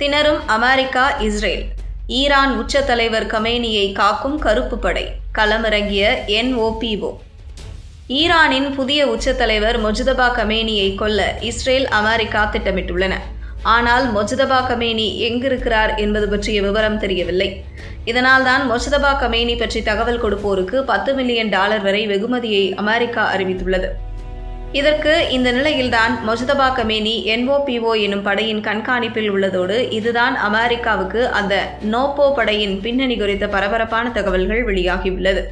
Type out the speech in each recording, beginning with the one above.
திணறும் America, Israel. Iran உச்ச தலைவர் கமேனியை காக்கும் கருப்பு படை களமிறங்கிய NOPO. ஈரானின் புதிய உச்ச தலைவர் மொஜ்தபா கமேனியை கொல்ல இஸ்ரேல், அமெரிக்கா திட்டமிட்டுள்ளன. ஆனால் மொஜ்தபா கமேனி எங்கிருக்கிறார் என்பது பற்றிய விவரம் தெரியவில்லை. இதனால்தான் மொஜ்தபா கமேனி பற்றி தகவல் கொடுப்போருக்கு $10 மில்லியன் வரை வெகுமதியை அமெரிக்கா அறிவித்துள்ளது. இதற்கு இந்த நிலையில்தான் மொஜ்தபா கமேனி NOPO எனும் படையின் கண்காணிப்பில் உள்ளதோடு இதுதான் அமெரிக்காவுக்கு அந்த நோப்போ படையின் பின்னணி குறித்த பரபரப்பான தகவல்கள் வெளியாகியுள்ளது.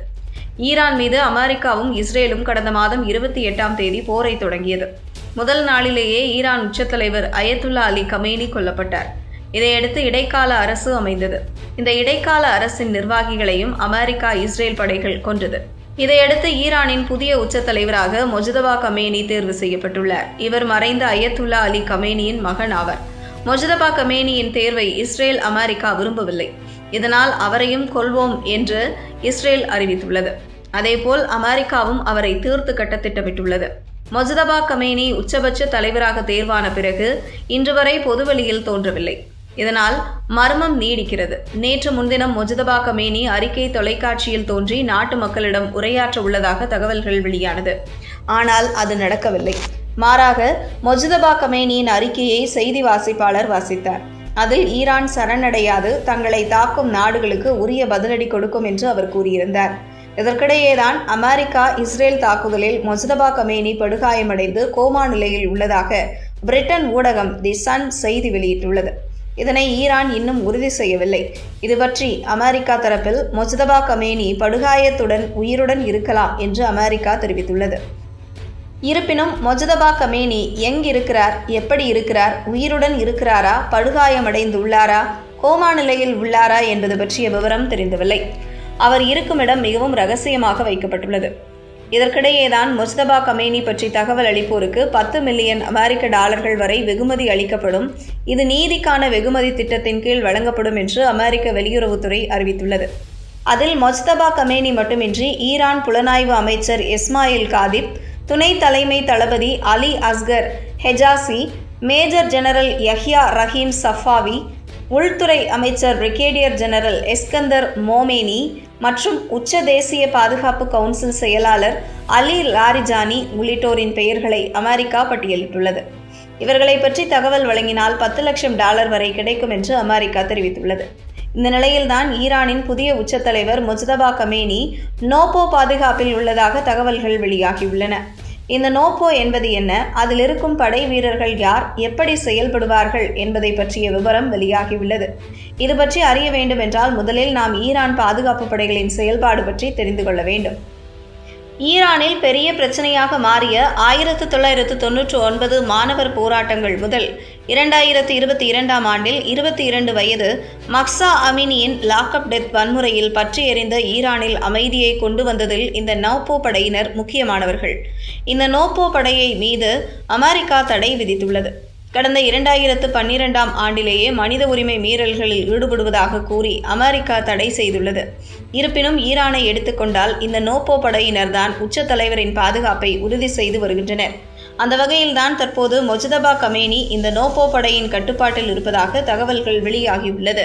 ஈரான் மீது அமெரிக்காவும் இஸ்ரேலும் கடந்த மாதம் 28ஆம் தேதி போரை தொடங்கியது. முதல் நாளிலேயே ஈரான் உச்சத்தலைவர் அயத்துல்லா அலி கமேனி கொல்லப்பட்டார். இதையடுத்து இடைக்கால அரசு அமைந்தது. இந்த இடைக்கால அரசின் நிர்வாகிகளையும் அமெரிக்கா, இஸ்ரேல் படைகள் கொன்றது. இதையடுத்து ஈரானின் புதிய உச்ச தலைவராக மொஜ்தபா கமேனி தேர்வு செய்யப்பட்டுள்ளார். இவர் மறைந்த அயத்துல்லா அலி கமேனியின் மகன் ஆவார். மொஜ்தபா கமேனியின் தேர்வை இஸ்ரேல், அமெரிக்கா விரும்பவில்லை. இதனால் அவரையும் கொல்வோம் என்று இஸ்ரேல் அறிவித்துள்ளது. அதேபோல் அமெரிக்காவும் அவரை தீர்த்து கட்ட திட்டமிட்டுள்ளது. மொஜ்தபா கமேனி உச்சபட்ச தலைவராக தேர்வான பிறகு இன்று வரை பொதுவெளியில் தோன்றவில்லை. இதனால் மர்மம் நீடிக்கிறது. நேற்று முன்தினம் மொஜ்தபா கமேனி அறிக்கை தொலைக்காட்சியில் தோன்றி நாட்டு மக்களிடம் உரையாற்ற உள்ளதாக தகவல்கள் வெளியானது. ஆனால் அது நடக்கவில்லை. மாறாக மொஜ்தபா கமேனியின் அறிக்கையை செய்தி வாசிப்பாளர் வாசித்தார். அதில் ஈரான் சரணடையாது தங்களை தாக்கும் நாடுகளுக்கு உரிய பதிலடி கொடுக்கும் என்று அவர் கூறியிருந்தார். இதற்கிடையேதான் அமெரிக்கா, இஸ்ரேல் தாக்குதலில் மொஜ்தபா கமேனி படுகாயமடைந்து கோமா நிலையில் உள்ளதாக பிரிட்டன் ஊடகம் தி சன் செய்தி வெளியிட்டுள்ளது. இதனை ஈரான் இன்னும் உறுதி செய்யவில்லை. இது பற்றி அமெரிக்கா தரப்பில் மொஜ்தபா கமேனி படுகாயத்துடன் உயிருடன் இருக்கலாம் என்று அமெரிக்கா தெரிவித்துள்ளது. இருப்பினும் மொஜ்தபா கமேனி எங்கிருக்கிறார், எப்படி இருக்கிறார், உயிருடன் இருக்கிறாரா, படுகாயமடைந்துள்ளாரா, கோமா நிலையில் உள்ளாரா என்பது பற்றிய விவரம் தெரிந்தவில்லை. அவர் இருக்கும் இடம் மிகவும் ரகசியமாக வைக்கப்பட்டுள்ளது. இதற்கிடையேதான் மொஜ்தபா கமேனி பற்றி தகவல் அளிப்போருக்கு $10 மில்லியன் வரை வெகுமதி அளிக்கப்படும். இது நீதிக்கான வெகுமதி திட்டத்தின் கீழ் வழங்கப்படும் என்று அமெரிக்க வெளியுறவுத்துறை அறிவித்துள்ளது. அதில் மொஜ்தபா கமேனி மட்டுமின்றி ஈரான் புலனாய்வு அமைச்சர் இஸ்மாயில் காதிப், துணை தலைமை தளபதி அலி அஸ்கர் ஹெஜாசி, மேஜர் ஜெனரல் யஹ்யா ரஹீம் சஃபாவி, உள்துறை அமைச்சர் பிரிகேடியர் ஜெனரல் எஸ்கந்தர் மோமேனி மற்றும் உச்ச தேசிய பாதுகாப்பு கவுன்சில் செயலாளர் அலி லாரிஜானி உள்ளிட்டோரின் பெயர்களை அமெரிக்கா பட்டியலிட்டுள்ளது. இவர்களை பற்றி தகவல் வழங்கினால் $10 லட்சம் வரை கிடைக்கும் என்று அமெரிக்கா தெரிவித்துள்ளது. இந்த நிலையில்தான் ஈரானின் புதிய உச்ச தலைவர் மொஜ்தபா கமேனி நோப்போ பாதுகாப்பில் உள்ளதாக தகவல்கள் வெளியாகியுள்ளன. இந்த நோப்போ என்பது என்ன, அதில் இருக்கும் படை வீரர்கள் யார், எப்படி செயல்படுவார்கள் என்பதை பற்றிய விவரம் வெளியாகியுள்ளது. இது பற்றி அறிய வேண்டும் என்றால் முதலில் நாம் ஈரான் பாதுகாப்பு படைகளின் செயல்பாடு பற்றி தெரிந்து கொள்ள வேண்டும். ஈரானில் பெரிய பிரச்சனையாக மாறிய 1999 மாணவர் போராட்டங்கள் முதல் 2022ஆம் ஆண்டில் 22 வயது மக்சா அமினியின் லாக்அப் டெத் வன்முறையில் பற்றி எறிந்த ஈரானில் அமைதியை கொண்டு வந்ததில் இந்த நோப்போ படையினர் முக்கியமானவர்கள். இந்த நோப்போ படையை மீது அமெரிக்கா தடை விதித்துள்ளது. கடந்த 2012ஆம் ஆண்டிலேயே மனித உரிமை மீறல்களில் ஈடுபடுவதாக கூறி அமெரிக்கா தடை செய்துள்ளது. இருப்பினும் ஈரானை எடுத்துக்கொண்டால் இந்த நோப்போ படையினர் தான் உச்ச தலைவரின் பாதுகாப்பை உறுதி செய்து வருகின்றனர். அந்த வகையில்தான் தற்போது மொஜ்தபா கமேனி இந்த நோப்போ படையின் கட்டுப்பாட்டில் இருப்பதாக தகவல்கள் வெளியாகியுள்ளது.